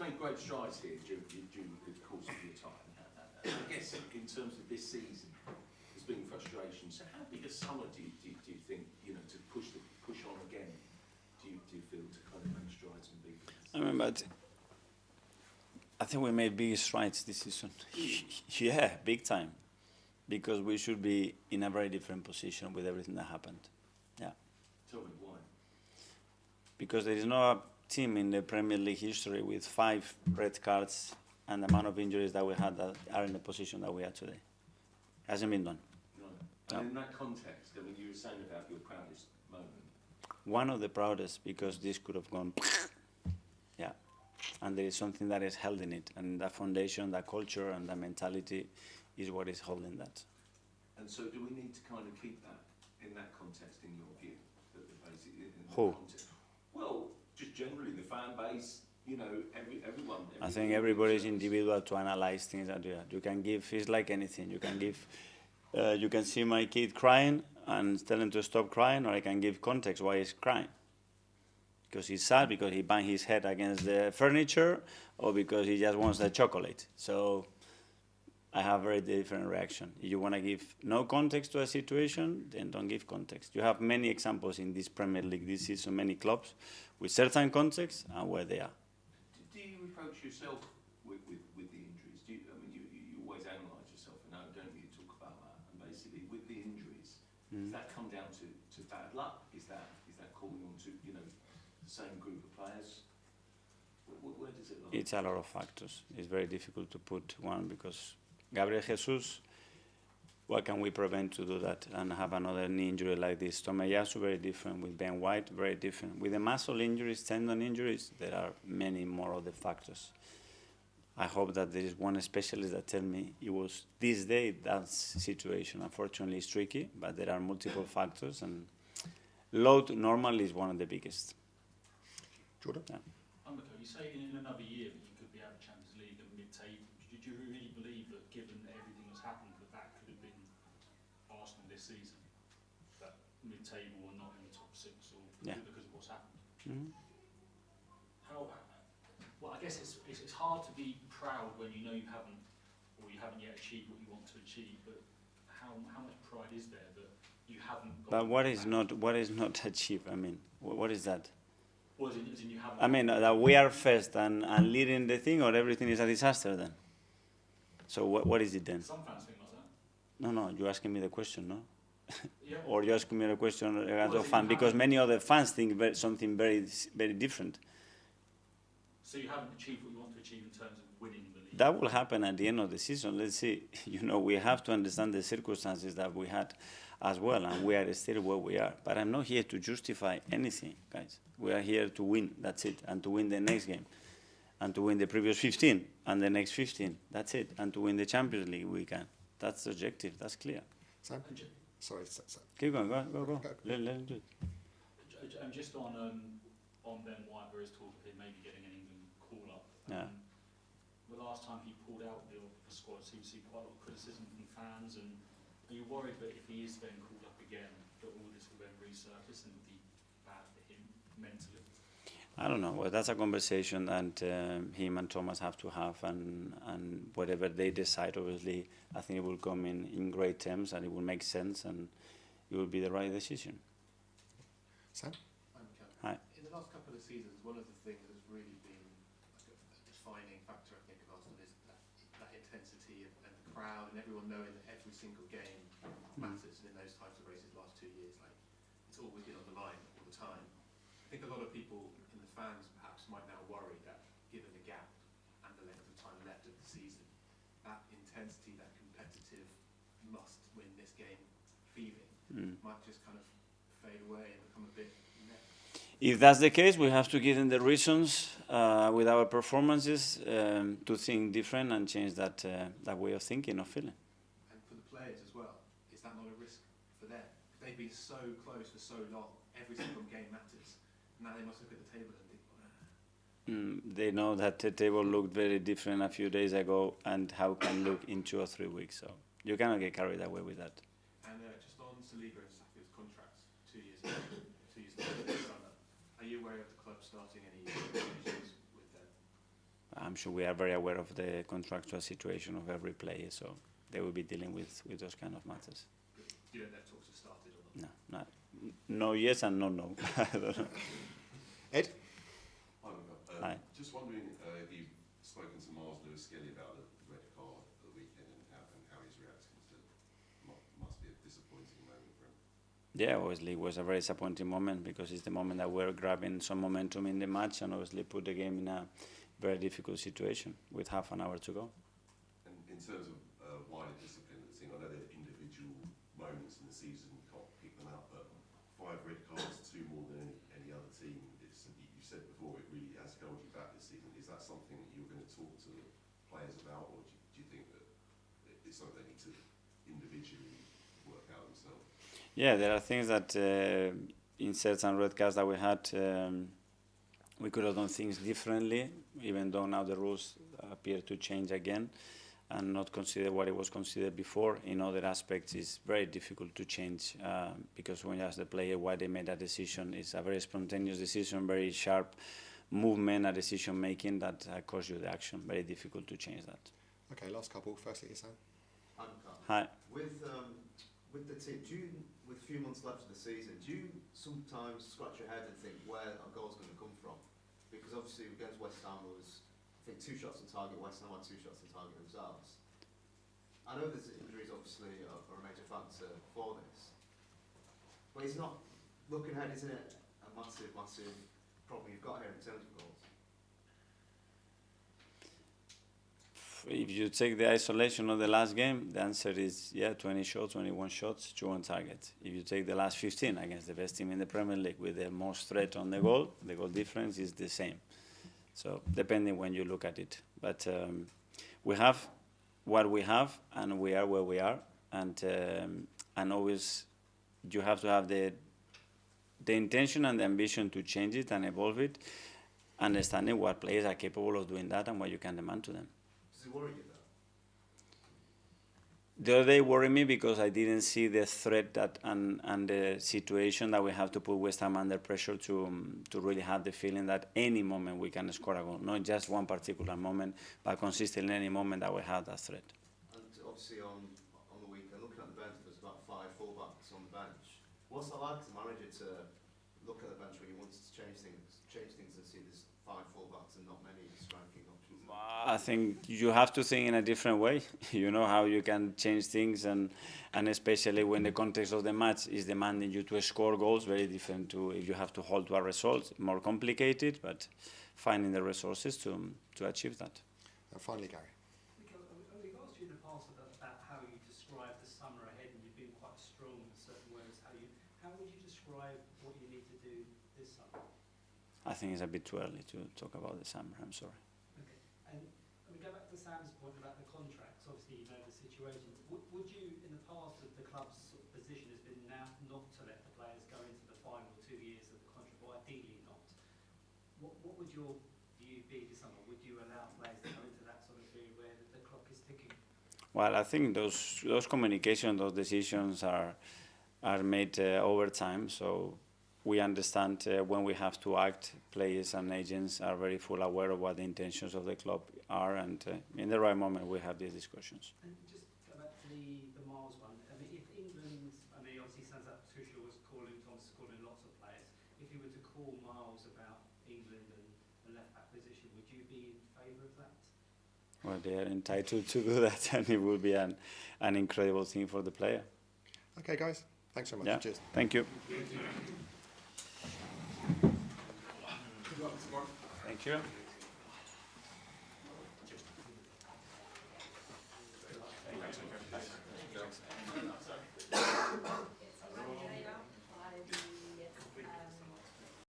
made great strides here during the course of your time. I guess in terms of this season, there's been frustration. So how big a summer do you think, to push on again, do you feel to kind of make strides and big things? I mean, but I think we made big strides this season. Yeah, big time. Because we should be in a very different position with everything that happened. Yeah. Tell me why. Because there is no team in the Premier League history with 5 red cards and the amount of injuries that we had that are in the position that we are today. Hasn't been done. No. And in that context, I mean, you were saying about your proudest moment. One of the proudest, because this could have gone, yeah. And there is something that is held in it, and that foundation, that culture, and that mentality is what is holding that. And so do we need to kind of keep that in that context, in your view? Who? Context? Well, just generally the fan base, everyone. I think everybody is individual to analyze things that you can give. It's like anything. You can give. You can see my kid crying and tell him to stop crying, or I can give context why he's crying. Because he's sad because he banged his head against the furniture, or because he just wants the chocolate. So I have a very different reaction. If you want to give no context to a situation, then don't give context. You have many examples in this Premier League this season, many clubs with certain context and where they are. Do you reproach yourself with the injuries? You always analyse yourself, and I don't need to talk about that. And basically, with the injuries, does that come down to bad luck? Is that calling on to the same group of players? Where does it lie? It's a lot of factors. It's very difficult to put one because Gabriel Jesus, what can we prevent to do that and have another knee injury like this? Tomiyasu, very different. With Ben White, very different. With the muscle injuries, tendon injuries, there are many more of the factors. I hope that there is one specialist that tell me it was this day, that situation. Unfortunately, it's tricky, but there are multiple factors, and load normally is one of the biggest. Jordan? Yeah. You say in another year that you could be out of Champions League and mid-table. Did you really believe that, given everything that's happened, that could have been Arsenal this season? That mid-table or not in the top 6, or because of what's happened? Mm-hmm. I guess it's hard to be proud when you know you haven't yet achieved what you want to achieve. But how much pride is there that you haven't got? But what is not achieved? I mean, what is that? Well, as in you haven't. I mean, that we are first and leading the thing, or everything is a disaster then? So what is it then? Some fans think like that. No, you're asking me the question, no? Yeah. Or you're asking me the question as a fan, because many other fans think something very, very different. So you haven't achieved what you want to achieve in terms of winning the league? That will happen at the end of the season. Let's see. We have to understand the circumstances that we had as well, and we are still where we are. But I'm not here to justify anything, guys. We are here to win, that's it, and to win the next game, and to win the previous 15, and the next 15, that's it, and to win the Champions League we can. That's the objective, that's clear. Sam? Sorry, Sam. Keep going, go. Let him do it. And just on Ben White, there is talk of him maybe getting an England call-up. Yeah. The last time he pulled out the squad, so you see quite a lot of criticism from fans, and are you worried that if he is then called up again, that all this will then resurface and be bad for him mentally? I don't know. Well, that's a conversation that him and Thomas have to have, and whatever they decide, obviously, I think it will come in great terms, and it will make sense, and it will be the right decision. Sam? Hi. In the last couple of seasons, one of the things that's really been like a defining factor, I think, of Arsenal is that intensity and the crowd and everyone knowing that every single game matters. And in those types of races, the last 2 years, like it's always been on the line all the time. I think a lot of people in the fans perhaps might now worry that, given the gap and the length of time left of the season, that intensity, that competitive must win this game feeling might just kind of fade away and become a bit net. If that's the case, we have to give them the reasons with our performances to think different and change that way of thinking, of feeling. And for the players as well, is that not a risk for them? They've been so close for so long, every single game matters. Now they must look at the table and think, They know that the table looked very different a few days ago, and how it can look in 2 or 3 weeks. So you cannot get carried away with that. And just on Saliba and Saka's contracts, 2 years ago, 2 years ago this summer, are you aware of the club starting any negotiations with them? I'm sure we are very aware of the contractual situation of every player, so they will be dealing with those kind of matters. You don't know if talks have started or not? No, yes and no, no. I don't know. Ed? Hi. Just wondering if you've spoken to Myles Lewis-Skelly about the red card at the weekend and how he's reacting to it. Must be a disappointing moment for him. Yeah, obviously it was a very disappointing moment because it's the moment that we're grabbing some momentum in the match and obviously put the game in a very difficult situation with half an hour to go. And in terms of wider discipline of the team, I know there are individual moments in the season, you can't pick them out, but 5 red cards, 2 more than any other team. You said before, it really has held you back this season. Is that something that you're going to talk to the players about, or do you think that it's something they need to individually work out themselves? Yeah, there are things that in certain red cards that we had, we could have done things differently, even though now the rules appear to change again and not consider what it was considered before. In other aspects, it's very difficult to change because when you ask the player why they made that decision, it's a very spontaneous decision, very sharp movement, a decision making that caused you the action. Very difficult to change that. Okay, last couple. Firstly, Isan. Hi. With the team, with a few months left of the season, do you sometimes scratch your head and think where a goal's going to come from? Because obviously against West Ham there was, I think, 2 shots on target. West Ham had 2 shots on target themselves. I know there's injuries obviously are a major factor for this, but it's not, looking ahead, isn't it a massive problem you've got here in terms of goals? If you take the isolation of the last game, the answer is, yeah, 20 shots, 21 shots, 2 on target. If you take the last 15 against the best team in the Premier League with the most threat on the goal difference is the same. So depending when you look at it. But we have what we have and we are where we are. And always you have to have the intention and the ambition to change it and evolve it, understanding what players are capable of doing that and what you can demand to them. Does it worry you though? The other day worried me because I didn't see the threat that and the situation that we have to put West Ham under pressure to really have the feeling that any moment we can score a goal, not just one particular moment, but consistently any moment that we have that threat. And obviously on the weekend, looking at the bench, there's about 5 full-backs on the bench. What's that like as a manager to look at the bench when you want to change things and see there's 5 full-backs and not many striking options? I think you have to think in a different way. You know how you can change things, and especially when the context of the match is demanding you to score goals, very different to if you have to hold to a result. More complicated, but finding the resources to achieve that. And finally, Gary. Mikel, we've asked you in the past about how you describe the summer ahead, and you've been quite strong in certain words. How would you describe what you need to do this summer? I think it's a bit too early to talk about the summer. I'm sorry. Okay, and we go back to Sam's point about the contracts. Obviously, you know the situation. Would you, in the past, the club's sort of position has been now not to let the players go into the final 2 years of the contract, or ideally not. What would your view be this summer? Would you allow players to go into that sort of period where the clock is ticking? Well, I think those communications, those decisions are made over time. So we understand when we have to act. Players and agents are very full aware of what the intentions of the club are, and in the right moment we have these discussions. And just go back to the Myles one. I mean, if England, obviously sounds like Tuchel was Thomas calling lots of players. If you were to call Myles about England and the left-back position, would you be in favour of that? Well, they are entitled to do that, and it will be an incredible thing for the player. Okay, guys. Thanks very much. Yeah. Cheers. Thank you. Thank you.